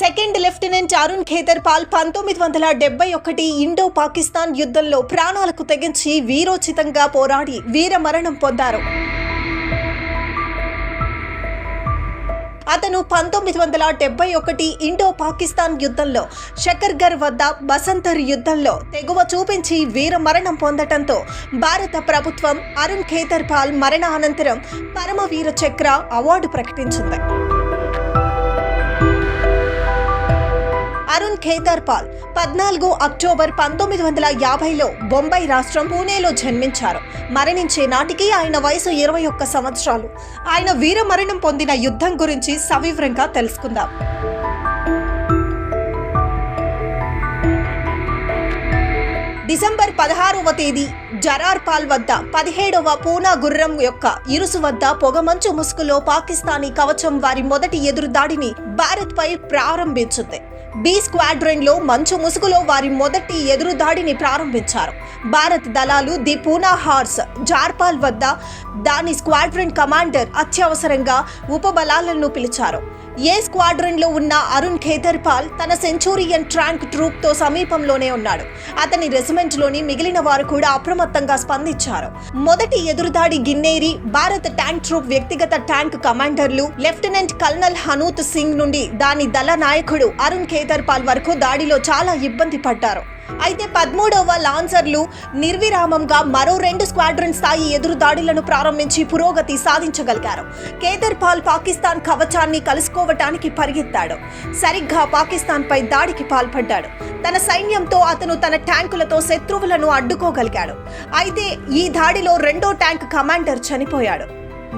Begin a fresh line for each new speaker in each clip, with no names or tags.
Second lieutenant Arun Khetarpal 1971 Indo Pakistan యుద్ధంలో ప్రాణాలకు తెగించి వీరోచితంగా పోరాడి వీరమరణం పొందారు. అతను 1971 ఇండో పాకిస్తాన్ యుద్ధంలో షకర్గర్ వద్ద బసంతర్ యుద్ధంలో తెగువ చూపించి వీరమరణం పొందటంతో భారత ప్రభుత్వం అరుణ్ ఖేతర్పాల్ మరణానంతరం పరమవీర చక్ర అవార్డు ప్రకటించింది. అరుణ్ ఖేతర్పాల్ 14 అక్టోబర్ 1950లో బొంబాయి రాష్ట్రం పూణేలో జన్మించారు. మరణించే నాటికి ఆయన వయసు 21 సంవత్సరాలు. ఆయన వీరమరణం పొందిన యుద్ధం గురించి సవివరంగా తెలుసుకుందాం. డిసెంబర్ 16వ తేదీ జరార్పాల్ వద్ద 17వ పూనా గుర్రం యొక్క ఇరుసు వద్ద పొగమంచు ముసుగులో పాకిస్తానీ కవచం వారి మొదటి ఎదురుదాడిని భారత్ పై ప్రారంభించింది. బి స్క్వాడ్రన్ లో మంచు ముసుగులో వారి మొదటి ఎదురుదాడిని ప్రారంభించారు. భారత్ దళాలు ది పూనా హార్స్ జార్పాల్ వద్ద దాని స్క్వాడ్రన్ కమాండర్ అత్యవసరంగా ఉపబలాలను పిలిచారు. ఏ స్క్వాడ్రన్ లో ఉన్న అరుణ్ ఖేతర్పాల్ తన సెంచూరియన్ ట్యాంక్ ట్రూప్ తో సమీపంలోనే ఉన్నాడు. అతని రెజిమెంట్ లోని మిగిలిన వారు కూడా అప్రమత్తంగా స్పందించారు. మొదటి ఎదురుదాడి గిన్నేరి భారత ట్యాంక్ ట్రూప్ వ్యక్తిగత ట్యాంక్ కమాండర్లు లెఫ్టినెంట్ కల్నల్ హనూత్ సింగ్ నుండి దాని దళ నాయకుడు అరుణ్ ఖేతర్పాల్ వరకు దాడిలో చాలా ఇబ్బంది పడ్డారు. అయితే 13వ లాన్సర్లు నిర్విరామంగా మరో 2 స్క్వాడ్రన్ స్థాయి ఎదురుదాడులను ప్రారంభించి పురోగతి సాధించగలిగారు. ఖేతర్పాల్ పాకిస్తాన్ కవచాన్ని కలుసుకోవటానికి పరిగెత్తాడు. సరిగ్గా పాకిస్తాన్ పై దాడికి పాల్పడ్డాడు. తన సైన్యంతో అతను తన ట్యాంకులతో శత్రువులను అడ్డుకోగలిగాడు. అయితే ఈ దాడిలో 2వ ట్యాంక్ కమాండర్ చనిపోయాడు.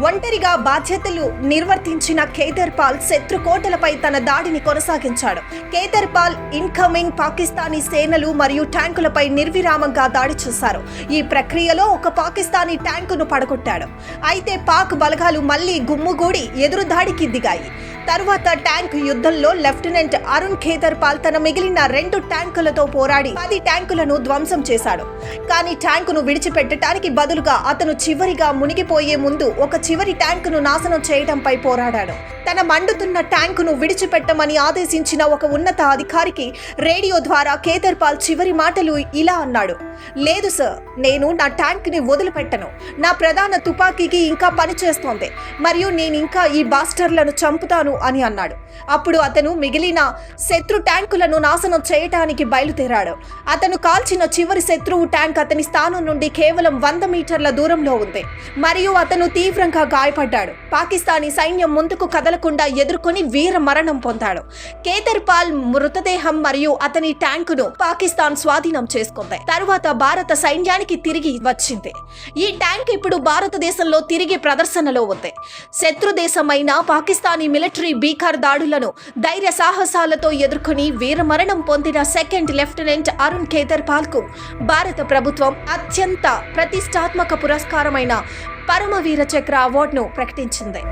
ఒంటరిగా బాధ్యతలు నిర్వర్తించిన ఖేతర్పాల్ శత్రు కోటలపై తన దాడిని కొనసాగించాడు. ఖేతర్పాల్ ఇన్కమింగ్ పాకిస్తానీ సేనలు మరియు ట్యాంకులపై నిర్విరామంగా దాడి చేశారు. ఈ ప్రక్రియలో ఒక పాకిస్తానీ ట్యాంకును పడగొట్టాడు. అయితే పాక్ బలగాలు మళ్లీ గుమ్ముగూడి ఎదురుదాడికి దిగాయి. తరువాత ట్యాంక్ యుద్ధంలో లెఫ్టినెంట్ అరుణ్ ఖేతర్పాల్ తన మిగిలిన 2 ట్యాంకులతో పోరాడి 10 ట్యాంకులను ధ్వంసం చేశాడు. కానీ ట్యాంకును విడిచిపెట్టడానికి బదులుగా అతను చివరిగా మునిగిపోయే ముందు ఒక చివరి ట్యాంకును నాశనం చేయడంపై పోరాడాడు. తన మండుతున్న ట్యాంకును విడిచిపెట్టమని ఆదేశించిన ఒక ఉన్నత అధికారికి రేడియో ద్వారా ఖేతర్పాల్ చివరి మాటలు ఇలా అన్నాడు: లేదు సార్, నేను నా ట్యాంక్ ని వదిలిపెట్టను. నా ప్రధాన తుపాకీకి ఇంకా పనిచేస్తోంది మరియు నేను ఇంకా ఈ బాస్టర్లను చంపుతాను అని అన్నాడు. అప్పుడు అతను మిగిలిన శత్రు ట్యాంకులను నాశనం చేయటానికి బయలుదేరాడు. అతను కాల్చిన చివరి శత్రువు ట్యాంక్ అతని స్థానం నుండి కేవలం 100 మీటర్ల దూరంలో ఉంది మరియు అతను తీవ్రంగా గాయపడ్డాడు. పాకిస్తానీ సైన్యం ముందుకు కదలకుండా ఎదుర్కొని వీర మరణం పొందాడు. ఖేతర్పాల్ మృతదేహం మరియు అతని ట్యాంకును పాకిస్తాన్ స్వాధీనం చేసుకుంది. తరువాత భారత సైన్యానికి తిరిగి వచ్చింది. ఈ ట్యాంక్ ఇప్పుడు భారతదేశంలో తిరిగి ప్రదర్శనలో ఉంది. శత్రు దేశమైన పాకిస్తానీ మిలిటరీ భీకర్ దాడులను ధైర్య సాహసాలతో ఎదుర్కొని వీరమరణం పొందిన సెకండ్ లెఫ్టినెంట్ అరుణ్ ఖేతర్పాల్ కు భారత ప్రభుత్వం అత్యంత ప్రతిష్టాత్మక పురస్కారమైన పరమవీర చక్ర అవార్డును ప్రకటించింది.